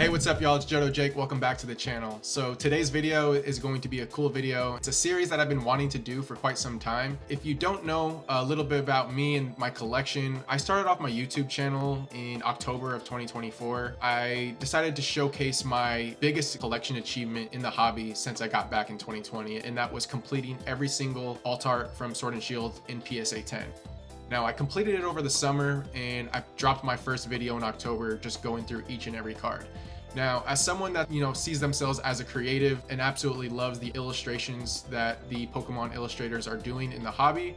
Hey, what's up, y'all? It's Jodo Jake. Welcome back to the channel. So today's video is going to be a cool video. It's a series that I've been wanting to do for quite some time. If you don't know a little bit about me and my collection, I started off my YouTube channel in October of 2024. I decided to showcase my biggest collection achievement in the hobby since I got back in 2020, and that was completing every single alt art from Sword and Shield in PSA 10. Now, I completed it over the summer and I dropped my first video in October just going through each and every card. Now, as someone that, sees themselves as a creative and absolutely loves the illustrations that the Pokemon illustrators are doing in the hobby,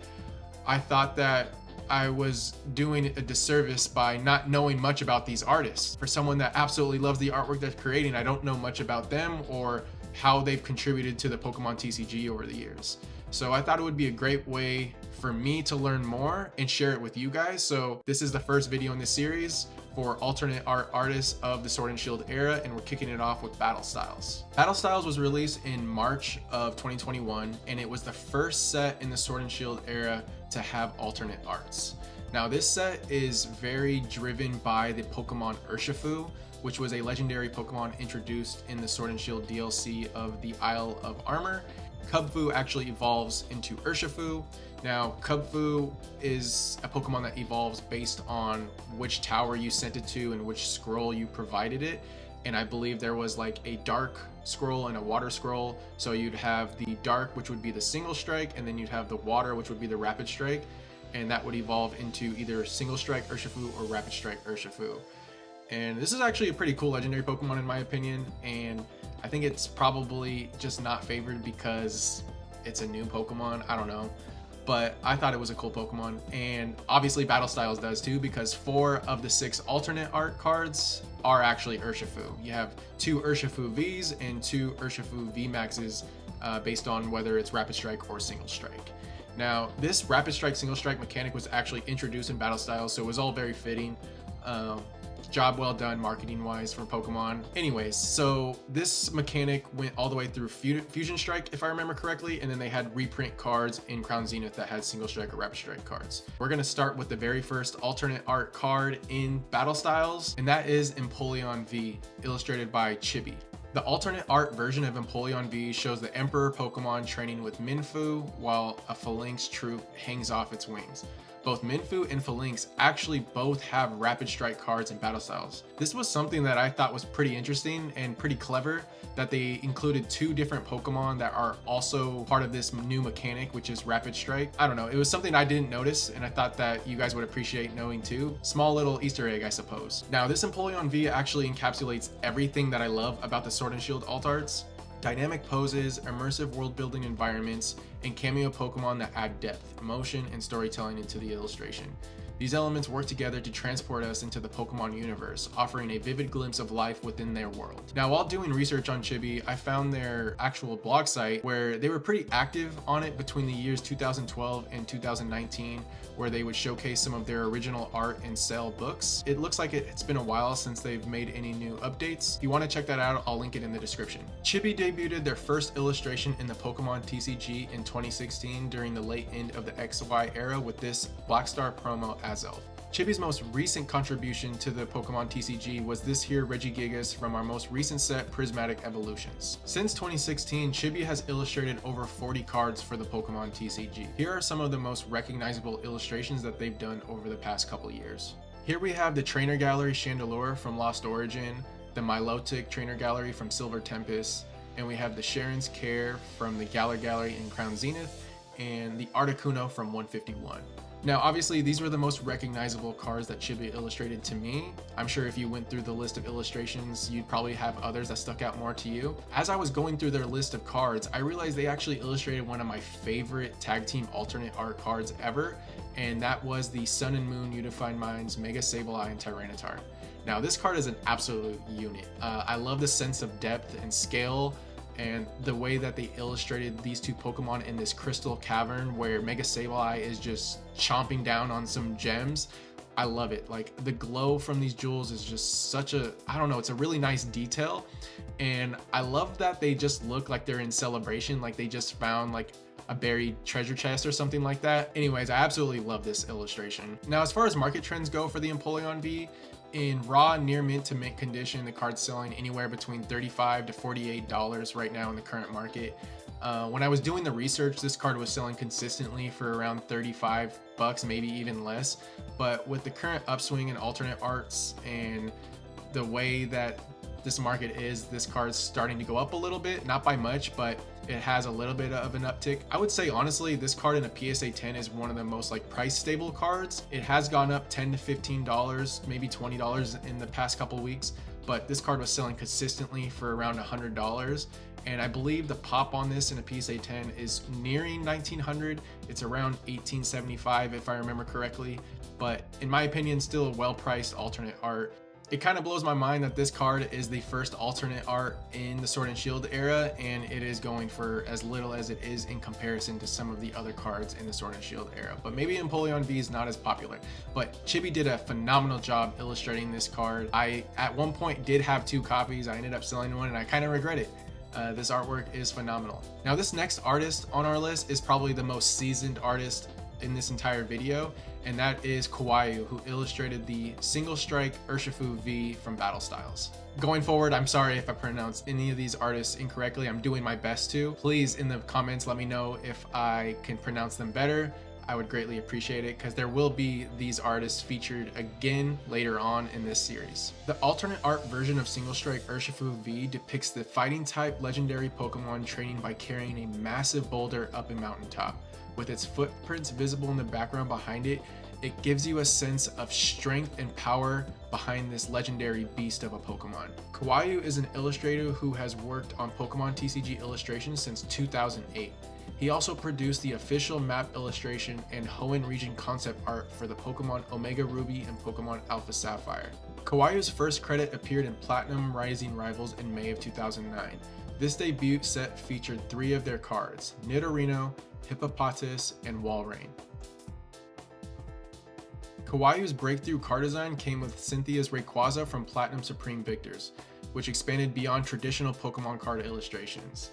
I thought that I was doing a disservice by not knowing much about these artists. For someone that absolutely loves the artwork they're creating, I don't know much about them or how they've contributed to the Pokemon TCG over the years. So I thought it would be a great way for me to learn more and share it with you guys. So this is the first video in this series for alternate art artists of the Sword and Shield era, and we're kicking it off with Battle Styles. Battle Styles was released in March of 2021, and it was the first set in the Sword and Shield era to have alternate arts. Now, this set is very driven by the Pokemon Urshifu, which was a legendary Pokemon introduced in the Sword and Shield DLC of the Isle of Armor. Kubfu actually evolves into Urshifu. Now, Kubfu is a Pokemon that evolves based on which tower you sent it to and which scroll you provided it. And I believe there was like a dark scroll and a water scroll. So you'd have the dark, which would be the single strike, and then you'd have the water, which would be the rapid strike. And that would evolve into either single strike Urshifu or rapid strike Urshifu. And this is actually a pretty cool legendary Pokemon in my opinion, and I think it's probably just not favored because it's a new Pokemon. I don't know, but I thought it was a cool Pokemon, and obviously Battle Styles does too, because 4 of the 6 alternate art cards are actually Urshifu. You have 2 Urshifu Vs and 2 Urshifu VMAXs based on whether it's Rapid Strike or Single Strike. Now, this Rapid Strike, Single Strike mechanic was actually introduced in Battle Styles, so it was all very fitting. Job well done marketing wise for Pokemon. Anyways, so this mechanic went all the way through Fusion Strike, if I remember correctly, and then they had reprint cards in Crown Zenith that had Single Strike or Rapid Strike cards. We're gonna start with the very first alternate art card in Battle Styles, and that is Empoleon V, illustrated by Chibi. The alternate art version of Empoleon V shows the Emperor Pokemon training with Minfu while a Phalanx troop hangs off its wings. Both Minfu and Phalanx actually both have Rapid Strike cards in Battle Styles. This was something that I thought was pretty interesting and pretty clever, that they included 2 different Pokemon that are also part of this new mechanic, which is Rapid Strike. I don't know, it was something I didn't notice, and I thought that you guys would appreciate knowing too. Small little Easter egg, I suppose. Now, this Empoleon V actually encapsulates everything that I love about the Sword and Shield alt arts. Dynamic poses, immersive world building environments, and cameo Pokemon that add depth, emotion, and storytelling into the illustration. These elements work together to transport us into the Pokemon universe, offering a vivid glimpse of life within their world. Now, while doing research on Chibi, I found their actual blog site where they were pretty active on it between the years 2012 and 2019, where they would showcase some of their original art and sell books. It looks like it's been a while since they've made any new updates. If you want to check that out, I'll link it in the description. Chibi debuted their first illustration in the Pokemon TCG in 2016 during the late end of the XY era with this Black Star promo Azelf. Chibi's most recent contribution to the Pokemon TCG was this here Regigigas from our most recent set, Prismatic Evolutions. Since 2016, Chibi has illustrated over 40 cards for the Pokemon TCG. Here are some of the most recognizable illustrations that they've done over the past couple years. Here we have the Trainer Gallery Chandelure from Lost Origin, the Milotic Trainer Gallery from Silver Tempest, and we have the Sharon's Care from the Galar Gallery in Crown Zenith, and the Articuno from 151. Now, obviously, these were the most recognizable cards that Chibi illustrated to me. I'm sure if you went through the list of illustrations, you'd probably have others that stuck out more to you. As I was going through their list of cards, I realized they actually illustrated one of my favorite tag team alternate art cards ever, and that was the Sun and Moon Unified Minds Mega Sableye and Tyranitar. Now, this card is an absolute unit. I love the sense of depth and scale, and the way that they illustrated these 2 Pokemon in this crystal cavern where Mega Sableye is just chomping down on some gems. I love it. Like, the glow from these jewels is just such a, I don't know, it's a really nice detail. And I love that they just look like they're in celebration, like they just found like a buried treasure chest or something like that. Anyways, I absolutely love this illustration. Now, as far as market trends go for the Empoleon V, In raw, near mint to mint condition, the card's selling anywhere between $35 to $48 right now in the current market. When I was doing the research, this card was selling consistently for around 35 bucks, maybe even less. But with the current upswing in alternate arts and the way that this market is, this card's starting to go up a little bit, not by much, but it has a little bit of an uptick. I would say honestly, this card in a PSA 10 is one of the most like price stable cards. It has gone up $10 to $15, maybe $20 in the past couple weeks, but this card was selling consistently for around $100. And I believe the pop on this in a PSA 10 is nearing 1900. It's around 1875 if I remember correctly, but in my opinion, still a well-priced alternate art. It kind of blows my mind that this card is the first alternate art in the Sword and Shield era, and it is going for as little as it is in comparison to some of the other cards in the Sword and Shield era. But maybe Empoleon V is not as popular. But Chibi did a phenomenal job illustrating this card. I, at one point, did have 2 copies. I ended up selling one, and I kind of regret it. This artwork is phenomenal. Now, this next artist on our list is probably the most seasoned artist in this entire video, and that is Kawaii, who illustrated the Single Strike Urshifu V from Battle Styles. Going forward, I'm sorry if I pronounced any of these artists incorrectly. I'm doing my best to. Please, in the comments, let me know if I can pronounce them better. I would greatly appreciate it, because there will be these artists featured again later on in this series. The alternate art version of Single Strike Urshifu V depicts the fighting type legendary Pokemon training by carrying a massive boulder up a mountaintop. With its footprints visible in the background behind it, it gives you a sense of strength and power behind this legendary beast of a Pokemon. Kawaii is an illustrator who has worked on Pokemon TCG illustrations since 2008. He also produced the official map illustration and Hoenn region concept art for the Pokemon Omega Ruby and Pokemon Alpha Sapphire. Kawaii's first credit appeared in Platinum Rising Rivals in May of 2009. This debut set featured 3 of their cards, Nidorino, Hippopotas, and Walrein. Kawaii's breakthrough card design came with Cynthia's Rayquaza from Platinum Supreme Victors, which expanded beyond traditional Pokemon card illustrations.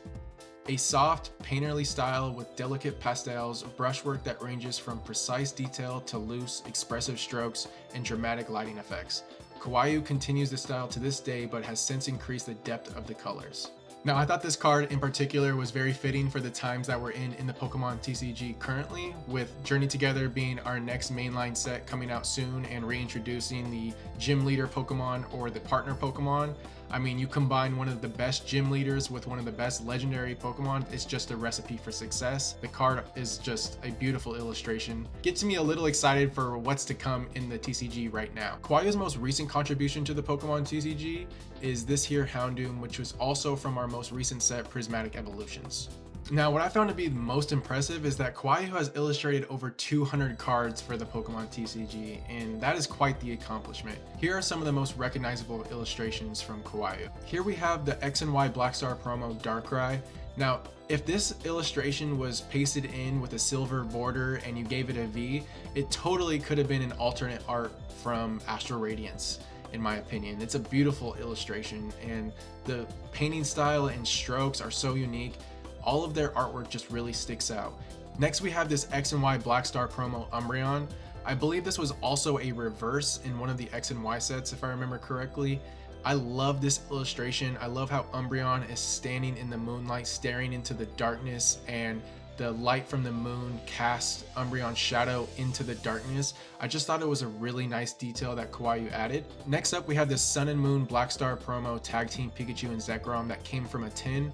A soft, painterly style with delicate pastels, brushwork that ranges from precise detail to loose, expressive strokes and dramatic lighting effects. Kawaii continues the style to this day, but has since increased the depth of the colors. Now, I thought this card in particular was very fitting for the times that we're in the Pokemon TCG currently, with Journey Together being our next mainline set coming out soon and reintroducing the Gym Leader Pokemon or the Partner Pokemon. I mean, you combine one of the best gym leaders with one of the best legendary Pokemon, it's just a recipe for success. The card is just a beautiful illustration. Gets me a little excited for what's to come in the TCG right now. Kawaii's most recent contribution to the Pokemon TCG is this here Houndoom, which was also from our most recent set, Prismatic Evolutions. Now, what I found to be most impressive is that Kawaii has illustrated over 200 cards for the Pokemon TCG, and that is quite the accomplishment. Here are some of the most recognizable illustrations from Kawaii. Here we have the X and Y Black Star promo Darkrai. Now, if this illustration was pasted in with a silver border and you gave it a V, it totally could have been an alternate art from Astral Radiance. In my opinion, it's a beautiful illustration, and the painting style and strokes are so unique. All of their artwork just really sticks out. Next, we have this X and Y Black Star promo Umbreon. I believe this was also a reverse in one of the X and Y sets, if I remember correctly. I love this illustration. I love how Umbreon is standing in the moonlight, staring into the darkness, and the light from the moon casts Umbreon's shadow into the darkness. I just thought it was a really nice detail that Kawaii added. Next up, we have this Sun and Moon Black Star promo Tag Team Pikachu and Zekrom that came from a tin.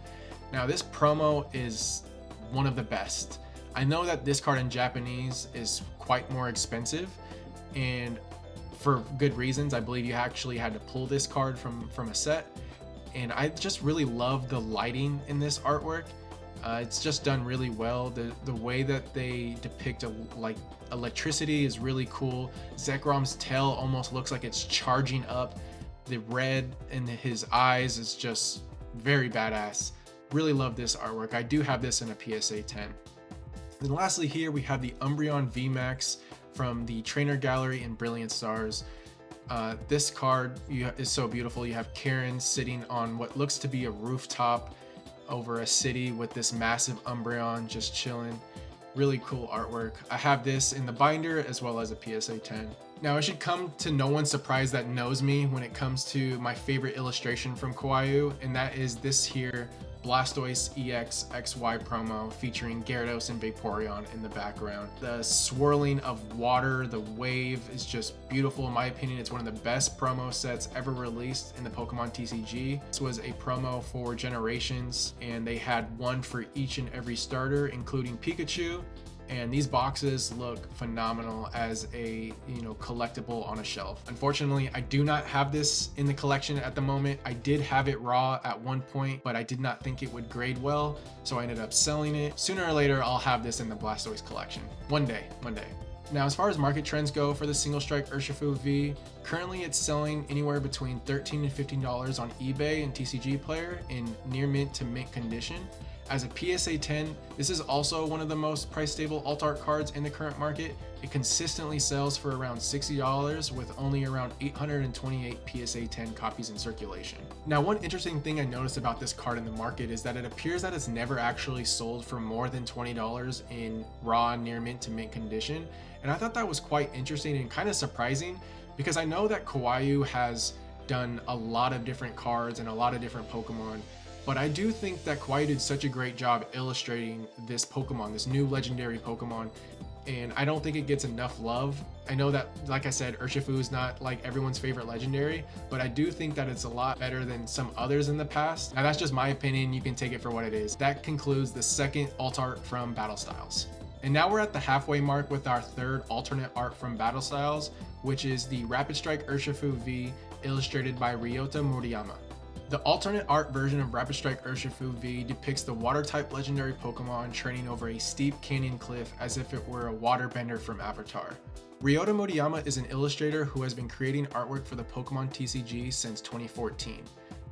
Now, this promo is one of the best. I know that this card in Japanese is quite more expensive, and for good reasons. I believe you actually had to pull this card from a set, and I just really love the lighting in this artwork. It's just done really well. The way that they depict like electricity is really cool. Zekrom's tail almost looks like it's charging up. The red in his eyes is just very badass. Really love this artwork. I do have this in a PSA 10. And lastly, here we have the Umbreon VMAX from the Trainer Gallery in Brilliant Stars. This card is so beautiful. You have Karen sitting on what looks to be a rooftop over a city with this massive Umbreon just chilling. Really cool artwork. I have this in the binder as well as a PSA 10. Now, it should come to no one's surprise that knows me when it comes to my favorite illustration from Kawaii, and that is this here Blastoise EX XY promo featuring Gyarados and Vaporeon in the background. The swirling of water, the wave is just beautiful. In my opinion, it's one of the best promo sets ever released in the Pokemon TCG. This was a promo for Generations, and they had one for each and every starter, including Pikachu. And these boxes look phenomenal as a, collectible on a shelf. Unfortunately, I do not have this in the collection at the moment. I did have it raw at one point, but I did not think it would grade well, so I ended up selling it. Sooner or later, I'll have this in the Blastoise collection. One day. Now, as far as market trends go for the Single Strike Urshifu V, currently it's selling anywhere between $13 and $15 on eBay and TCG Player in near mint to mint condition. As a PSA 10, this is also one of the most price stable alt art cards in the current market. It consistently sells for around $60 with only around 828 PSA 10 copies in circulation. Now, one interesting thing I noticed about this card in the market is that it appears that it's never actually sold for more than $20 in raw near mint to mint condition. And I thought that was quite interesting and kind of surprising, because I know that Kawaii has done a lot of different cards and a lot of different Pokemon. But I do think that Kawaii did such a great job illustrating this Pokemon, this new legendary Pokemon, and I don't think it gets enough love. I know that, like I said, Urshifu is not like everyone's favorite legendary, but I do think that it's a lot better than some others in the past. Now, that's just my opinion. You can take it for what it is. That concludes the second alt art from Battle Styles. And now we're at the halfway mark with our third alternate art from Battle Styles, which is the Rapid Strike Urshifu V illustrated by Ryota Murayama. The alternate art version of Rapid Strike Urshifu V depicts the water-type legendary Pokemon training over a steep canyon cliff as if it were a waterbender from Avatar. Ryota Murayama is an illustrator who has been creating artwork for the Pokemon TCG since 2014.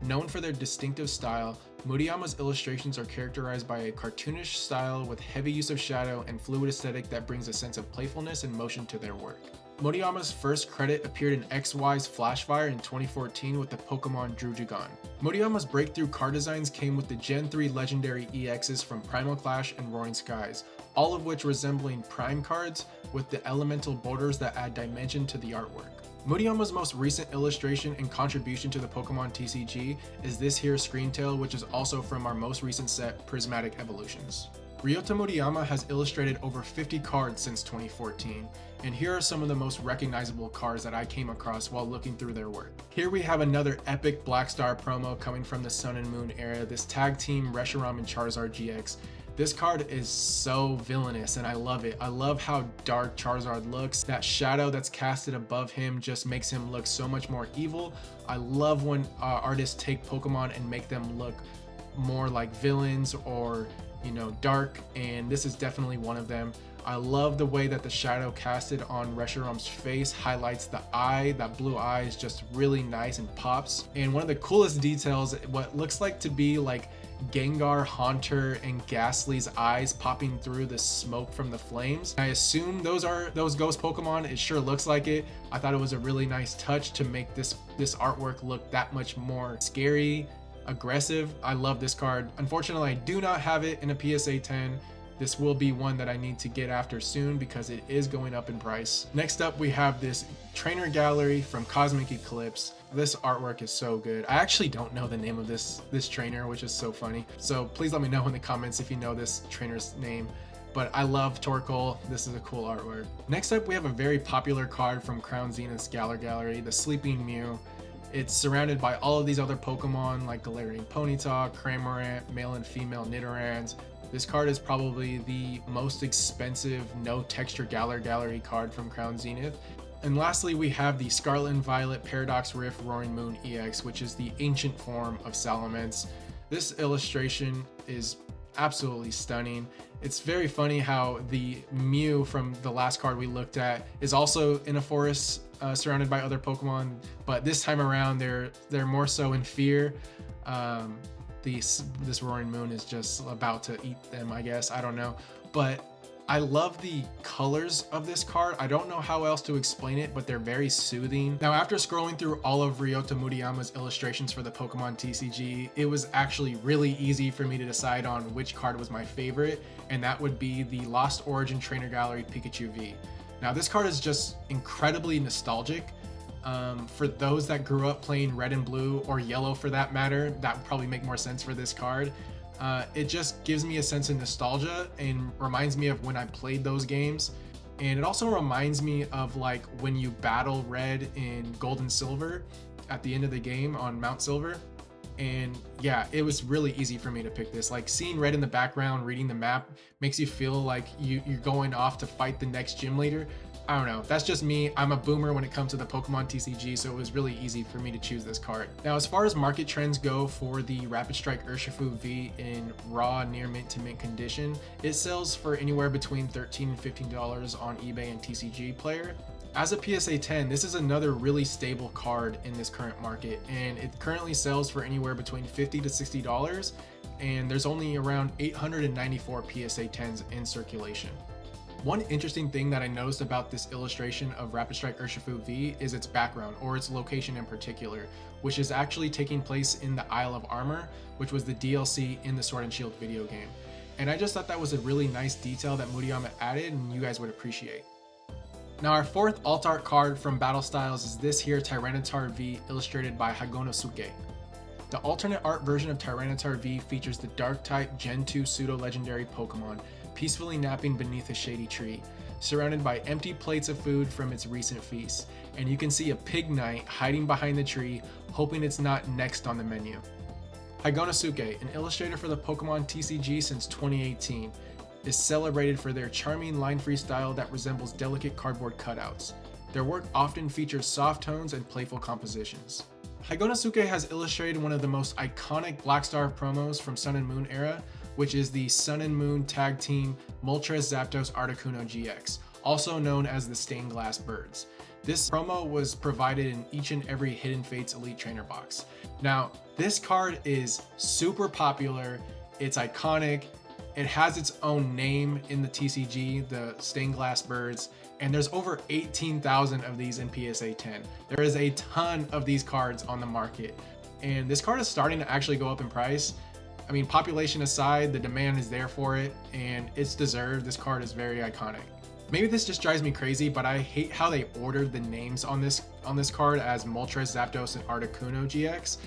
Known for their distinctive style, Murayama's illustrations are characterized by a cartoonish style with heavy use of shadow and fluid aesthetic that brings a sense of playfulness and motion to their work. Murayama's first credit appeared in XY's Flashfire in 2014 with the Pokemon Drujigan. Murayama's breakthrough card designs came with the Gen 3 legendary EXs from Primal Clash and Roaring Skies, all of which resembling Prime cards with the elemental borders that add dimension to the artwork. Murayama's most recent illustration and contribution to the Pokemon TCG is this here Screamtail, which is also from our most recent set, Prismatic Evolutions. Ryota Murayama has illustrated over 50 cards since 2014, and here are some of the most recognizable cards that I came across while looking through their work. Here we have another epic Black Star promo coming from the Sun and Moon era, this tag team Reshiram and Charizard GX. This card is so villainous and I love it. I love how dark Charizard looks. That shadow that's casted above him just makes him look so much more evil. I love when artists take Pokemon and make them look more like villains or dark, and this is definitely one of them. I love the way that the shadow casted on Reshiram's face highlights the eye. That blue eye is just really nice and pops. And one of the coolest details, what looks like to be like Gengar, Haunter, and Ghastly's eyes popping through the smoke from the flames. I assume those are those ghost Pokemon. It sure looks like it. I thought it was a really nice touch to make this artwork look that much more scary, aggressive. I love this card. Unfortunately, I do not have it in a PSA 10. This will be one that I need to get after soon because it is going up in price. Next up, we have this trainer gallery from Cosmic Eclipse. This artwork is so good. I actually don't know the name of this trainer, which is so funny. So please let me know in the comments if you know this trainer's name. But I love Torkoal. This is a cool artwork. Next up, we have a very popular card from Crown Zenith's Galar Gallery, the Sleeping Mew. It's surrounded by all of these other Pokemon like Galarian Ponyta, Cramorant, male and female Nidorans. This card is probably the most expensive no texture Galar Gallery card from Crown Zenith. And lastly, we have the Scarlet and Violet Paradox Rift Roaring Moon EX, which is the ancient form of Salamence. This illustration is absolutely stunning. It's very funny how the Mew from the last card we looked at is also in a forest surrounded by other Pokemon, but this time around they're more so in fear. This Roaring Moon is just about to eat them, I guess. I don't know, but I love the colors of this card. I don't know how else to explain it, but they're very soothing. Now, after scrolling through all of Ryota Murayama's illustrations for the Pokemon TCG, it was actually really easy for me to decide on which card was my favorite, and that would be the Lost Origin Trainer Gallery Pikachu V. Now this card is just incredibly nostalgic. For those that grew up playing red and blue, or yellow for that matter, that would probably make more sense for this card. It just gives me a sense of nostalgia and reminds me of when I played those games. And it also reminds me of like when you battle red in gold and silver at the end of the game on Mount Silver. And yeah, it was really easy for me to pick this. Like seeing red in the background, reading the map makes you feel like you're going off to fight the next gym leader. I don't know, that's just me. I'm a boomer when it comes to the Pokemon TCG, so it was really easy for me to choose this card. Now, as far as market trends go for the Rapid Strike Urshifu V in raw near mint to mint condition, it sells for anywhere between $13 and $15 on eBay and TCG Player. As a PSA 10, this is another really stable card in this current market, and it currently sells for anywhere between $50 to $60, and there's only around 894 PSA 10s in circulation. One interesting thing that I noticed about this illustration of Rapid Strike Urshifu V is its background, or its location in particular, which is actually taking place in the Isle of Armor, which was the DLC in the Sword and Shield video game. And I just thought that was a really nice detail that Murayama added and you guys would appreciate. Now our fourth alt art card from Battle Styles is this here Tyranitar V, illustrated by Hagonosuke. The alternate art version of Tyranitar V features the Dark type Gen 2 pseudo-legendary Pokemon peacefully napping beneath a shady tree, surrounded by empty plates of food from its recent feast, and you can see a pig knight hiding behind the tree, hoping it's not next on the menu. Hagonosuke, an illustrator for the Pokemon TCG since 2018, is celebrated for their charming line-free style that resembles delicate cardboard cutouts. Their work often features soft tones and playful compositions. Hagonosuke has illustrated one of the most iconic Black Star promos from Sun and Moon era, which is the Sun and Moon Tag Team Moltres Zapdos Articuno GX, also known as the Stained Glass Birds. This promo was provided in each and every Hidden Fates Elite Trainer box. Now, this card is super popular, it's iconic, it has its own name in the TCG, the Stained Glass Birds, and there's over 18,000 of these in PSA 10. There is a ton of these cards on the market, and this card is starting to actually go up in price. I mean, population aside, the demand is there for it, and it's deserved. This card is very iconic. Maybe this just drives me crazy, but I hate how they ordered the names on this card as Moltres, Zapdos, and Articuno GX.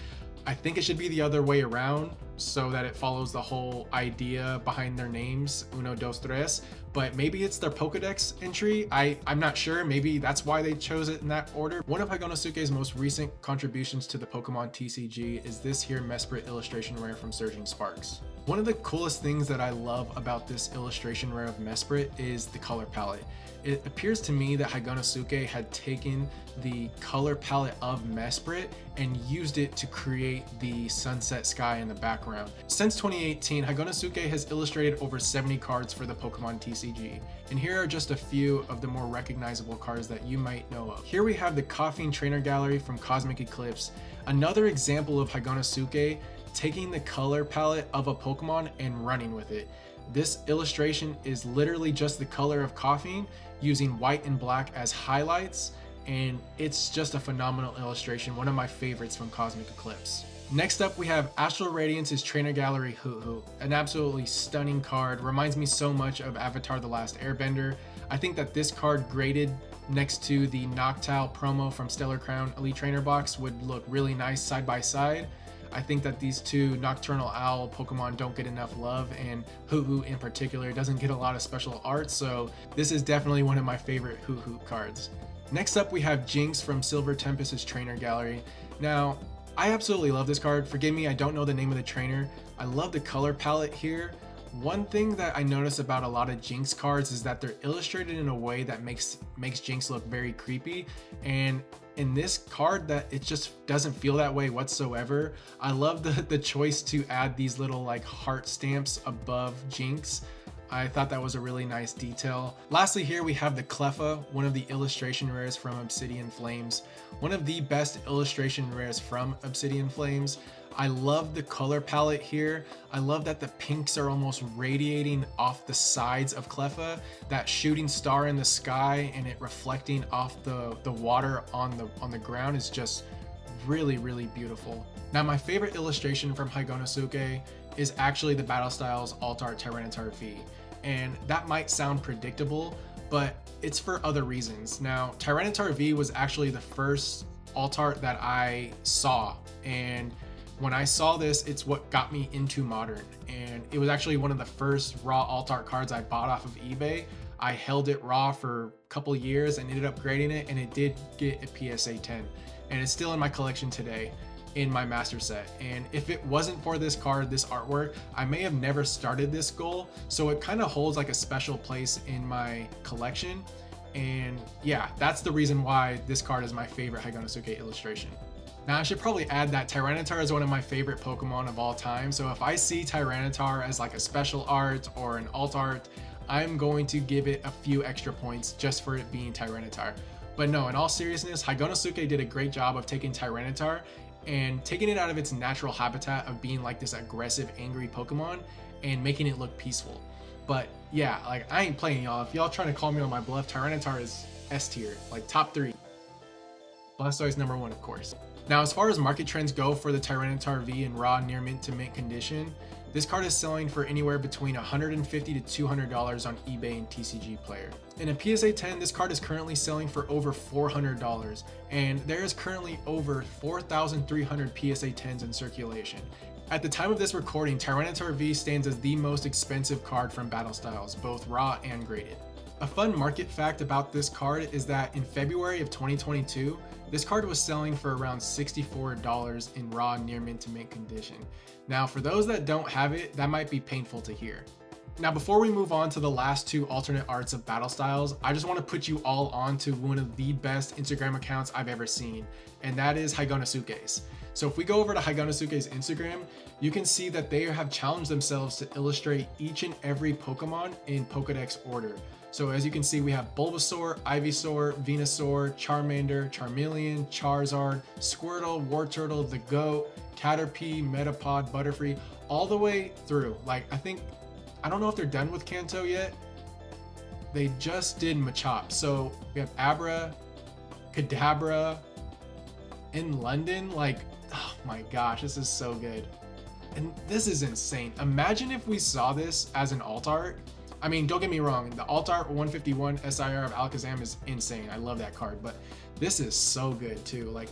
I think it should be the other way around so that it follows the whole idea behind their names, uno, dos, tres, but maybe it's their Pokedex entry. I'm not sure, maybe that's why they chose it in that order. One of Hagonosuke's most recent contributions to the Pokemon TCG is this here Mesprit illustration rare from Surging Sparks. One of the coolest things that I love about this illustration rare of Mesprit is the color palette. It appears to me that Hagonosuke had taken the color palette of Mesprit and used it to create the sunset sky in the background. Since 2018, Hagonosuke has illustrated over 70 cards for the Pokemon TCG, and here are just a few of the more recognizable cards that you might know of. Here we have the Koffing Trainer Gallery from Cosmic Eclipse, another example of Hagonosuke taking the color palette of a Pokemon and running with it. This illustration is literally just the color of Koffing using white and black as highlights, and it's just a phenomenal illustration, one of my favorites from Cosmic Eclipse. Next up, we have Astral Radiance's Trainer Gallery Hoo-Hoo, an absolutely stunning card, reminds me so much of Avatar: The Last Airbender. I think that this card graded next to the Noctowl promo from Stellar Crown Elite Trainer box would look really nice side by side. I think that these two Nocturnal Owl Pokemon don't get enough love, and Hoo-Hoo in particular doesn't get a lot of special art, so this is definitely one of my favorite Hoo-Hoo cards. Next up, we have Jinx from Silver Tempest's Trainer Gallery. Now, I absolutely love this card. Forgive me, I don't know the name of the trainer. I love the color palette here. One thing that I notice about a lot of Jinx cards is that they're illustrated in a way that makes Jinx look very creepy, and in this card that it just doesn't feel that way whatsoever. I love the choice to add these little like heart stamps above Jinx. I thought that was a really nice detail. Lastly, here we have the Cleffa, one of the illustration rares from Obsidian Flames. One of the best illustration rares from Obsidian Flames. I love the color palette here. I love that the pinks are almost radiating off the sides of Cleffa, that shooting star in the sky and it reflecting off the water on the ground is just really, really beautiful. Now, my favorite illustration from Hagonosuke is actually the Battle Styles Alt Art Tyranitar V. And that might sound predictable, but it's for other reasons. Now, Tyranitar V was actually the first alt art that I saw, and when I saw this, it's what got me into Modern, and it was actually one of the first raw alt art cards I bought off of eBay. I held it raw for a couple years and ended up grading it, and it did get a PSA 10, and it's still in my collection today in my master set. And if it wasn't for this card, this artwork, I may have never started this goal, so it kind of holds like a special place in my collection. And yeah, that's the reason why this card is my favorite Haganosuke illustration. Now, I should probably add that Tyranitar is one of my favorite Pokemon of all time, so if I see Tyranitar as like a special art or an alt art, I'm going to give it a few extra points just for it being Tyranitar. But no, in all seriousness, Haganosuke did a great job of taking Tyranitar and taking it out of its natural habitat of being like this aggressive, angry Pokemon and making it look peaceful. But yeah, like I ain't playing y'all. If y'all trying to call me on my bluff, Tyranitar is S tier, like top 3. Blastoise number 1, of course. Now, as far as market trends go for the Tyranitar V in raw near mint to mint condition, this card is selling for anywhere between $150 to $200 on eBay and TCG Player. In a PSA 10, this card is currently selling for over $400, and there is currently over 4,300 PSA 10s in circulation. At the time of this recording, Tyranitar V stands as the most expensive card from Battle Styles, both raw and graded. A fun market fact about this card is that in February of 2022, this card was selling for around $64 in raw near mint to mint condition. Now, for those that don't have it, that might be painful to hear. Now, before we move on to the last 2 alternate arts of Battle Styles, I just want to put you all on to one of the best Instagram accounts I've ever seen, and that is Haganosuke's. So if we go over to Haganosuke's Instagram, you can see that they have challenged themselves to illustrate each and every Pokemon in Pokedex order. So as you can see, we have Bulbasaur, Ivysaur, Venusaur, Charmander, Charmeleon, Charizard, Squirtle, Wartortle, the Goat, Caterpie, Metapod, Butterfree, all the way through. Like, I don't know if they're done with Kanto yet. They just did Machop. So we have Abra, Kadabra in London. Like, oh my gosh, this is so good. And this is insane. Imagine if we saw this as an alt art. I mean, don't get me wrong, the alt art 151 SIR of Alakazam is insane. I love that card, but this is so good too. Like,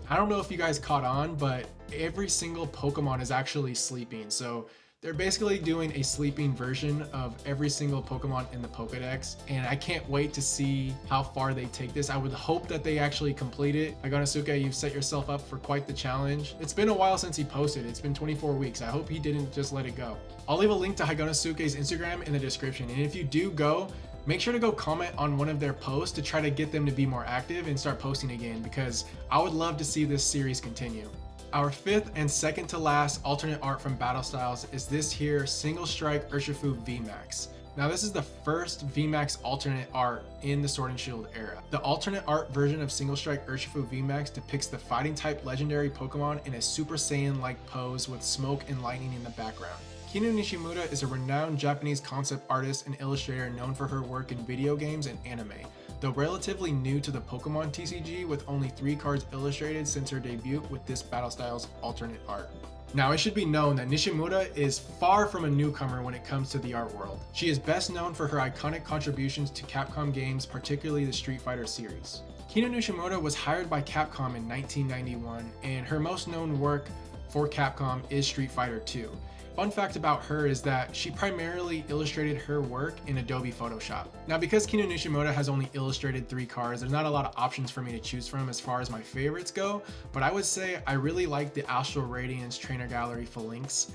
I don't know if you guys caught on, but every single Pokemon is actually sleeping. So they're basically doing a sleeping version of every single Pokemon in the Pokedex, and I can't wait to see how far they take this. I would hope that they actually complete it. Haganosuke, you've set yourself up for quite the challenge. It's been a while since he posted. It's been 24 weeks. I hope he didn't just let it go. I'll leave a link to Haganosuke's Instagram in the description, and if you do go, make sure to go comment on one of their posts to try to get them to be more active and start posting again, because I would love to see this series continue. Our 5th and second to last alternate art from Battle Styles is this here Single Strike Urshifu VMAX. Now, this is the first VMAX alternate art in the Sword and Shield era. The alternate art version of Single Strike Urshifu VMAX depicts the fighting type legendary Pokemon in a Super Saiyan-like pose with smoke and lightning in the background. Kinu Nishimura is a renowned Japanese concept artist and illustrator known for her work in video games and anime. Though relatively new to the Pokemon TCG with only 3 cards illustrated since her debut with this Battle Styles alternate art. Now, it should be known that Nishimura is far from a newcomer when it comes to the art world. She is best known for her iconic contributions to Capcom games, particularly the Street Fighter series. Kinu Nishimura was hired by Capcom in 1991, and her most known work for Capcom is Street Fighter 2. Fun fact about her is that she primarily illustrated her work in Adobe Photoshop. Now, because Kinu Nishimura has only illustrated 3 cards, there's not a lot of options for me to choose from as far as my favorites go, but I would say I really like the Astral Radiance Trainer Gallery Phalanx.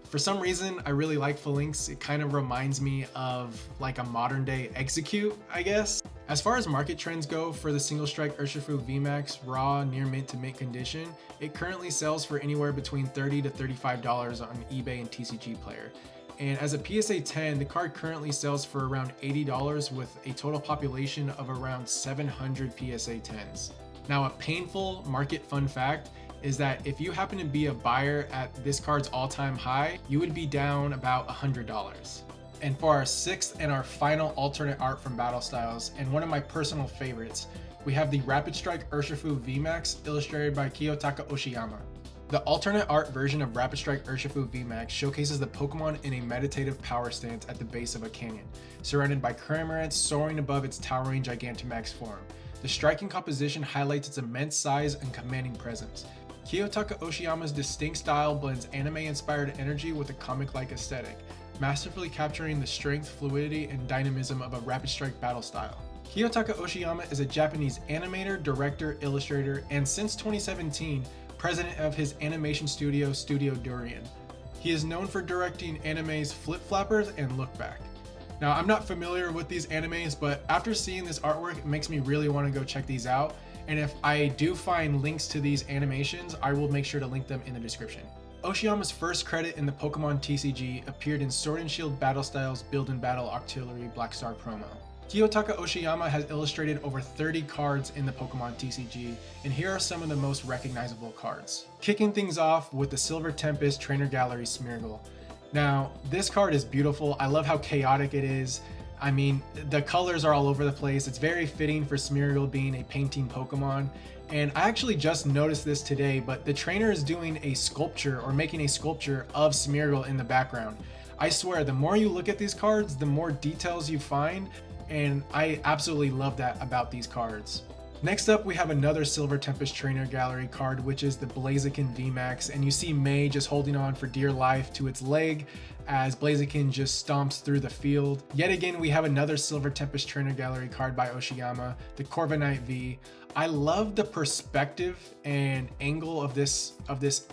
For some reason, I really like Phalanx. It kind of reminds me of like a modern day Execute, I guess. As far as market trends go for the Single Strike Urshifu VMAX raw near mint to mint condition, it currently sells for anywhere between $30 to $35 on eBay and TCG Player. And as a PSA 10, the card currently sells for around $80 with a total population of around 700 PSA 10s. Now, a painful market fun fact is that if you happen to be a buyer at this card's all-time high, you would be down about $100. And for our 6th and our final alternate art from Battle Styles, and one of my personal favorites, we have the Rapid Strike Urshifu VMAX illustrated by Kiyotaka Oshiyama. The alternate art version of Rapid Strike Urshifu VMAX showcases the Pokemon in a meditative power stance at the base of a canyon, surrounded by Cramorants soaring above its towering Gigantamax form. The striking composition highlights its immense size and commanding presence. Kiyotaka Oshiyama's distinct style blends anime-inspired energy with a comic-like aesthetic, masterfully capturing the strength, fluidity, and dynamism of a Rapid Strike battle style. Kiyotaka Oshiyama is a Japanese animator, director, illustrator, and since 2017, president of his animation studio, Studio Durian. He is known for directing animes Flip Flappers and Look Back. Now, I'm not familiar with these animes, but after seeing this artwork, it makes me really want to go check these out. And if I do find links to these animations, I will make sure to link them in the description. Oshiyama's first credit in the Pokemon TCG appeared in Sword and Shield Battle Styles Build and Battle Artillery Black Star promo. Kiyotaka Oshiyama has illustrated over 30 cards in the Pokemon TCG, and here are some of the most recognizable cards. Kicking things off with the Silver Tempest Trainer Gallery Smeargle. Now, this card is beautiful. I love how chaotic it is. I mean, the colors are all over the place. It's very fitting for Smeargle being a painting Pokemon. And I actually just noticed this today, but the trainer is doing a sculpture or making a sculpture of Smeargle in the background. I swear, the more you look at these cards, the more details you find. And I absolutely love that about these cards. Next up, we have another Silver Tempest Trainer Gallery card, which is the Blaziken VMAX, and you see May just holding on for dear life to its leg as Blaziken just stomps through the field. Yet again, we have another Silver Tempest Trainer Gallery card by Oshiyama, the Corviknight V. I love the perspective and angle of this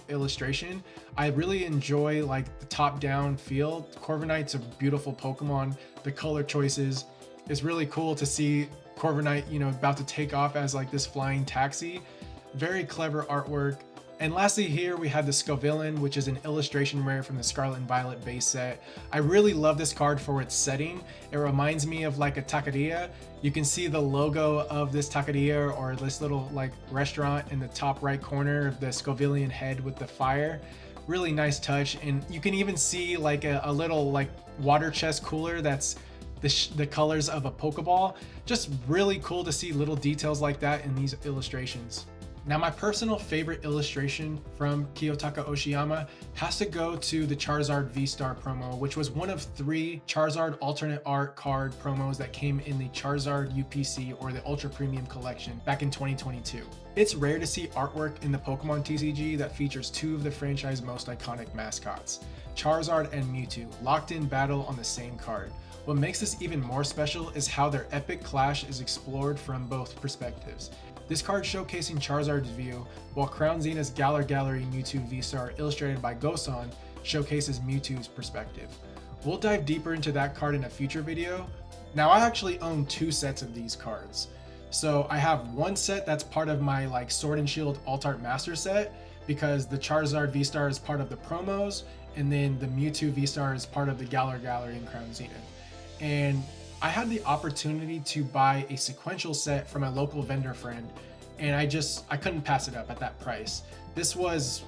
illustration. I really enjoy like the top-down feel. Corviknight's a beautiful Pokemon. The color choices. It's really cool to see Corviknight, you know, about to take off as like this flying taxi. Very clever artwork. And lastly here we have the Scovillain, which is an illustration rare from the Scarlet and Violet base set. I really love this card for its setting. It reminds me of like a taqueria. You can see the logo of this taqueria or this little like restaurant in the top right corner of the Scovillain head with the fire. Really nice touch. And you can even see like a little like water chest cooler that's the colors of a Pokeball. Just really cool to see little details like that in these illustrations. Now, my personal favorite illustration from Kiyotaka Oshiyama has to go to the Charizard V-Star promo, which was one of 3 Charizard alternate art card promos that came in the Charizard UPC or the Ultra Premium collection back in 2022. It's rare to see artwork in the Pokemon TCG that features 2 of the franchise's most iconic mascots, Charizard and Mewtwo, locked in battle on the same card. What makes this even more special is how their epic clash is explored from both perspectives. This card showcasing Charizard's view, while Crown Zenith's Galar Gallery Mewtwo V-Star illustrated by Gosan showcases Mewtwo's perspective. We'll dive deeper into that card in a future video. Now, I actually own 2 sets of these cards. So I have one set that's part of my like Sword and Shield Alt Art Master set, because the Charizard V-Star is part of the promos, and then the Mewtwo V-Star is part of the Galar Gallery and Crown Zenith. And I had the opportunity to buy a sequential set from a local vendor friend, and I couldn't pass it up at that price. This was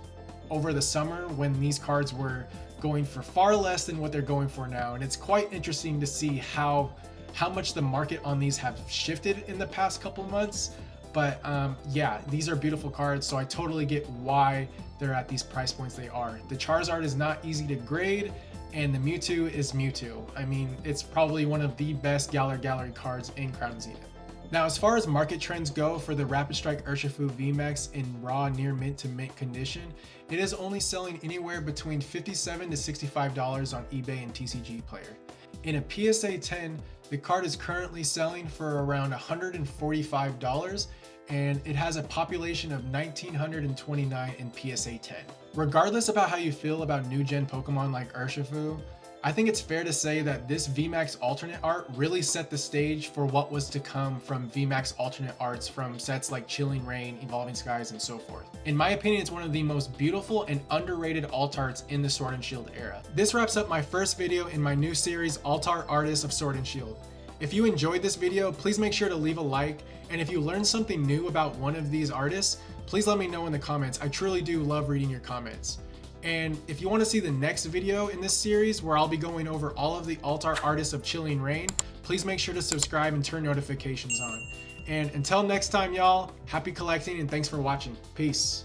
over the summer when these cards were going for far less than what they're going for now, and it's quite interesting to see how much the market on these have shifted in the past couple months. But yeah, these are beautiful cards, so I totally get why they're at these price points they are. The Charizard is not easy to grade, and the Mewtwo is Mewtwo. I mean, it's probably one of the best Galar Gallery cards in Crown Zenith. Now, as far as market trends go for the Rapid Strike Urshifu VMAX in raw near mint to mint condition, it is only selling anywhere between $57 to $65 on eBay and TCG Player. In a PSA 10, the card is currently selling for around $145, and it has a population of 1,929 in PSA 10. Regardless about how you feel about new gen Pokemon like Urshifu, I think it's fair to say that this VMAX alternate art really set the stage for what was to come from VMAX alternate arts from sets like Chilling Reign, Evolving Skies, and so forth. In my opinion, it's one of the most beautiful and underrated alt arts in the Sword and Shield era. This wraps up my first video in my new series, Alt Art Artists of Sword and Shield. If you enjoyed this video, please make sure to leave a like, and if you learned something new about one of these artists, please let me know in the comments. I truly do love reading your comments. And if you want to see the next video in this series where I'll be going over all of the alt art artists of Chilling Reign, please make sure to subscribe and turn notifications on. And until next time, y'all, happy collecting and thanks for watching. Peace.